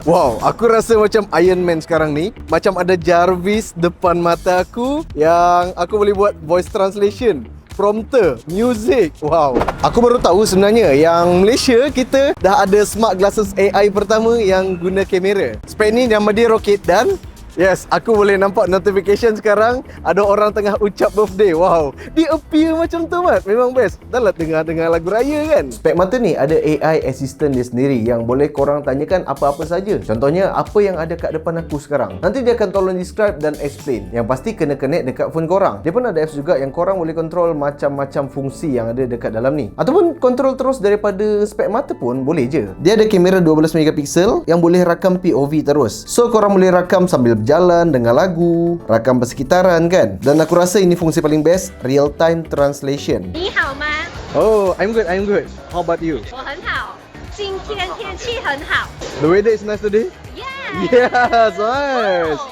Wow, aku rasa macam Iron Man sekarang ni. Macam ada Jarvis depan mata aku yang aku boleh buat voice translation, prompter, music. Wow. Aku baru tahu sebenarnya yang Malaysia kita dah ada smart glasses AI pertama yang guna kamera. Spek ni nama dia Rocket dan yes, aku boleh nampak notification sekarang ada orang tengah ucap birthday. Wow, dia appear macam tu, Mat. Memang best. Dah lah dengar lagu raya kan. Spek mata ni ada AI assistant dia sendiri yang boleh korang tanyakan apa-apa saja. Contohnya, apa yang ada kat depan aku sekarang. Nanti dia akan tolong describe dan explain. Yang pasti kena connect dekat phone korang. Dia pun ada apps juga yang korang boleh control macam-macam fungsi yang ada dekat dalam ni. Ataupun control terus daripada spek mata pun boleh je. Dia ada kamera 12 megapiksel yang boleh rakam POV terus. So korang boleh rakam sambil berjalan, dengar lagu, rakam persekitaran kan. Dan aku rasa ini fungsi paling best, real time translation. 你好吗？ Oh, I'm good. How about you? 我很好，今天天气很好。 The weather is nice today? Yeah. Yes, nice. Oh,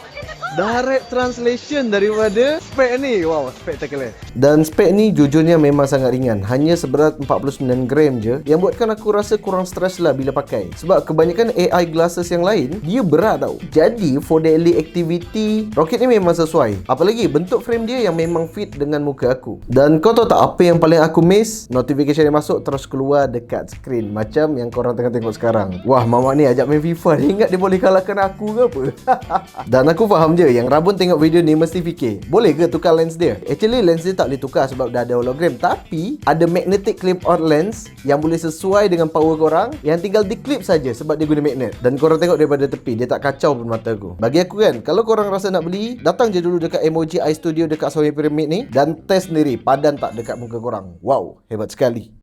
Direct translation daripada spek ni. Wow, spectacular. Dan spek ni jujurnya memang sangat ringan. Hanya seberat 49 gram je. Yang buatkan aku rasa kurang stres lah bila pakai. Sebab kebanyakan AI glasses yang lain, dia berat tau. Jadi, for daily activity, Rocket ni memang sesuai. Apalagi bentuk frame dia yang memang fit dengan muka aku. Dan kau tahu tak apa yang paling aku miss? Notification yang masuk terus keluar dekat screen. Macam yang korang tengah tengok sekarang. Wah, mamak ni ajak main FIFA. Dia ingat dia boleh kalahkan aku ke apa? Dan aku faham je yang Rabun tengok video ni mesti fikir, boleh ke tukar lens dia? Actually lens dia tak boleh tukar sebab dah ada hologram. Tapi ada magnetic clip on lens yang boleh sesuai dengan power korang, yang tinggal di-clip saja sebab dia guna magnet. Dan korang tengok daripada tepi, dia tak kacau pun mata aku. Bagi aku kan, kalau korang rasa nak beli, datang je dulu dekat Emoji Eye Studio dekat Sawai Pyramid ni dan test sendiri padan tak dekat muka korang. Wow, hebat sekali.